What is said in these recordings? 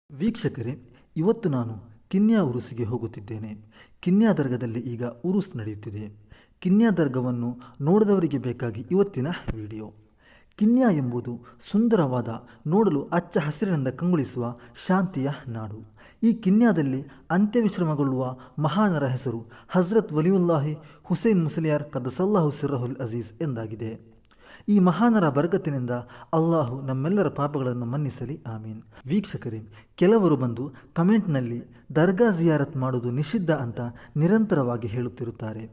ವೀಕ್ಷಕರೇ, ಇವತ್ತು ನಾನು ಕಿನ್ಯಾ ಉರುಸಿಗೆ ಹೋಗುತ್ತಿದ್ದೇನೆ. ಕಿನ್ಯಾ ದರ್ಗದಲ್ಲಿ ಈಗ ಉರುಸ್ ನಡೆಯುತ್ತಿದೆ. ಕಿನ್ಯಾ ದರ್ಗವನ್ನು ನೋಡದವರಿಗೆ ಬೇಕಾಗಿ ಇವತ್ತಿನ ವಿಡಿಯೋ. ಕಿನ್ಯಾ ಎಂಬುದು ಸುಂದರವಾದ, ನೋಡಲು ಹಚ್ಚ ಹಸಿರಿನಿಂದ ಕಂಗೊಳಿಸುವ ಶಾಂತಿಯ ನಾಡು. ಈ ಕಿನ್ಯಾದಲ್ಲಿ ಅಂತ್ಯವಿಶ್ರಮಗೊಳ್ಳುವ ಮಹಾನರ ಹೆಸರು ಹಜ್ರತ್ ವಲಿಯುಲ್ಲಾಹಿ ಹುಸೇನ್ ಮುಸ್ಲಿಯಾರ್ ಕದ್ದಸಲ್ಲಾಹು ಸಿರ್ರಹುಲ್ ಅಜೀಜ್ ಎಂದಾಗಿದೆ. ಈ ಮಹಾನರ ಬರಕತ್ತಿನಿಂದ ಅಲ್ಲಾಹು ನಮ್ಮೆಲ್ಲರ ಪಾಪಗಳನ್ನು ಮನ್ನಿಸಲಿ, ಆಮೀನ್. ವೀಕ್ಷಕರೇ, ಕೆಲವರು ಬಂದು ಕಮೆಂಟ್ನಲ್ಲಿ ದರ್ಗಾ ಜಿಯಾರತ್ ಮಾಡುವುದು ನಿಷಿದ್ಧ ಅಂತ ನಿರಂತರವಾಗಿ ಹೇಳುತ್ತಿರುತ್ತಾರೆ.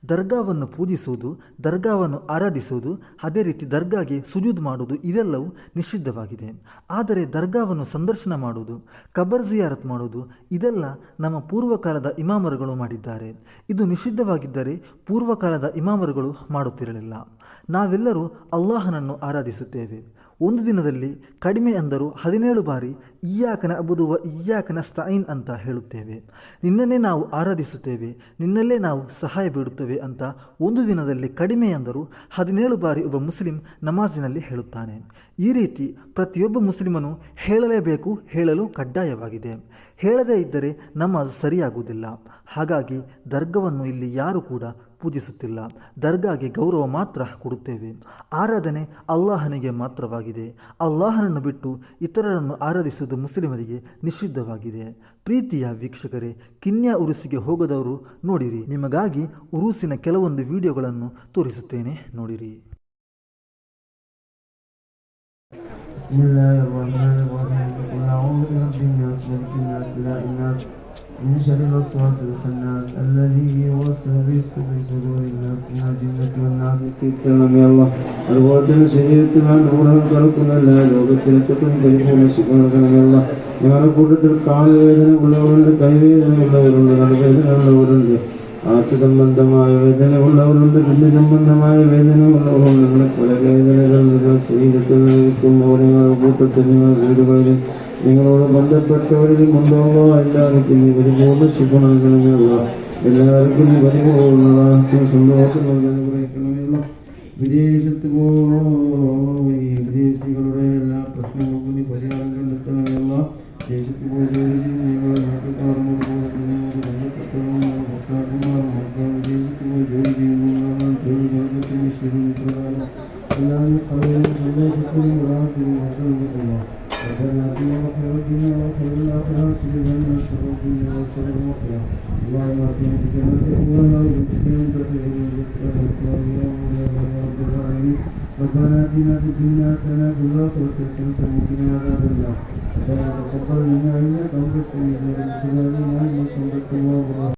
ದರ್ಗಾವನ್ನು ಪೂಜಿಸುವುದು, ದರ್ಗಾವನ್ನು ಆರಾಧಿಸುವುದು, ಅದೇ ರೀತಿ ದರ್ಗಾಗೆ ಸುಜೂದ್ ಮಾಡುವುದು ಇದೆಲ್ಲವೂ ನಿಷಿದ್ಧವಾಗಿದೆ. ಆದರೆ ದರ್ಗಾವನ್ನು ಸಂದರ್ಶನ ಮಾಡುವುದು, ಕಬರ್ ಜಿಯಾರತ್ ಮಾಡುವುದು ಇದೆಲ್ಲ ನಮ್ಮ ಪೂರ್ವಕಾಲದ ಇಮಾಮರುಗಳು ಮಾಡಿದ್ದಾರೆ. ಇದು ನಿಷಿದ್ಧವಾಗಿದ್ದರೆ ಪೂರ್ವಕಾಲದ ಇಮಾಮರುಗಳು ಮಾಡುತ್ತಿರಲಿಲ್ಲ. ನಾವೆಲ್ಲರೂ ಅಲ್ಲಾಹನನ್ನು ಆರಾಧಿಸುತ್ತೇವೆ. ಒಂದು ದಿನದಲ್ಲಿ ಕಡಿಮೆ ಅಂದರೂ 17 ಬಾರಿ ಇಯ್ಯಾಕ ನಅಬುದು ವ ಇಯ್ಯಾಕ ನಸ್ತഈನ್ ಅಂತ ಹೇಳುತ್ತೇವೆ. ನಿನ್ನನ್ನೇ ನಾವು ಆರಾಧಿಸುತ್ತೇವೆ, ನಿನ್ನಲ್ಲೇ ನಾವು ಸಹಾಯ ಬೇಡುತ್ತೇವೆ ಅಂತ ಒಂದು ದಿನದಲ್ಲಿ ಕಡಿಮೆ ಅಂದರೂ 17 ಬಾರಿ ಒಬ್ಬ ಮುಸ್ಲಿಂ ನಮಾಜಿನಲ್ಲಿ ಹೇಳುತ್ತಾನೆ. ಈ ರೀತಿ ಪ್ರತಿಯೊಬ್ಬ ಮುಸ್ಲಿಮನು ಹೇಳಲೇಬೇಕು, ಹೇಳಲು ಕಡ್ಡಾಯವಾಗಿದೆ. ಹೇಳದೇ ಇದ್ದರೆ ನಮಾಜ್ ಸರಿಯಾಗುವುದಿಲ್ಲ. ಹಾಗಾಗಿ ದರ್ಗವನ್ನು ಇಲ್ಲಿ ಯಾರು ಕೂಡ ಪೂಜಿಸುತ್ತಿಲ್ಲ. ದರ್ಗಾಗೆ ಗೌರವ ಮಾತ್ರ ಕೊಡುತ್ತೇವೆ. ಆರಾಧನೆ ಅಲ್ಲಾಹನಿಗೆ ಮಾತ್ರವಾಗಿದೆ. ಅಲ್ಲಾಹನನ್ನು ಬಿಟ್ಟು ಇತರರನ್ನು ಆರಾಧಿಸುವುದು ಮುಸ್ಲಿಮರಿಗೆ ನಿಷಿದ್ಧವಾಗಿದೆ. ಪ್ರೀತಿಯ ವೀಕ್ಷಕರೇ, ಕಿನ್ಯಾ ಉರುಸಿಗೆ ಹೋಗದವರು ನೋಡಿರಿ. ನಿಮಗಾಗಿ ಉರುಸಿನ ಕೆಲವೊಂದು ವಿಡಿಯೋಗಳನ್ನು ತೋರಿಸುತ್ತೇನೆ, ನೋಡಿರಿ. من شر الوسواس الخناس الذي يوسوس في صدور الناس من الجنة والناس. കീർത്തനമേ അല്ലാഹ്. അതുപോലെ തന്നെ ശരീരത്തിൽ നൂറുകൾ കടക്കുന്നല്ല ലോകത്തിലെ തൊട്ടും പരിപൂർണ്ണ ശിക്ഷണമേ അല്ലാഹ്. ഞങ്ങളുടെ കൂട്ടത്തിൽ കാൽവേദന ഉള്ളവരുണ്ട്, കൈവേദന ഉള്ളവരുണ്ട്, നടുവേദന ഉള്ളവരുണ്ട്, ആർക്ക് സംബന്ധമായ വേദന ഉള്ളവരുണ്ട്, ബുദ്ധി സംബന്ധമായ വേദന ഉള്ളവരുണ്ട്. അങ്ങനെ പല വേദനകൾ ശരീരത്തിൽ നിൽക്കുമ്പോൾ നിങ്ങളുടെ കൂട്ടത്തിൽ നിങ്ങളുടെ വീടുകളിൽ നിങ്ങളോട് ബന്ധപ്പെട്ടവരിലും ഉണ്ടോ? എല്ലാവർക്കും നീ പരിപൂർണ്ണ ശിക്ഷ നൽകണമെന്നുള്ള, എല്ലാവർക്കും നീ പരിപൂർണ്ണ സന്തോഷം നൽകണമെന്നുള്ള. വിദേശത്ത് പോയി വിദേശികളുടെ എല്ലാ പ്രശ്നങ്ങൾക്കും നീ പരിഹാരം കണ്ടെത്തണമെന്നുള്ള. വിദേശത്ത് പോയി ജോലി ചെയ്ത് നിങ്ങളുടെ നാട്ടുകാരും നിങ്ങളുടെ ബന്ധപ്പെട്ടവരും ഭർത്താക്കന്മാരും മക്കളും വിദേശത്ത് പോയി ജോലി ചെയ്യുന്നവരാണ്. ജോലി നൽകത്തിന് ശരിപ്രകാരം എല്ലാവരും കളയും സന്തോഷത്തിനും റാഹത്തിനും നൽകുന്നില്ല. ربنا آتنا في الدنيا وفي الآخرة حسنة وقنا عذاب النار. اللهم آتنا في جنتك وارزقنا رب العالمين. ربنا آتنا في الدنيا حسنة وفي الآخرة حسنة وقنا عذاب النار. ربنا تقبل منا إنك أنت السميع العليم وتب علينا إنك أنت التواب الرحيم.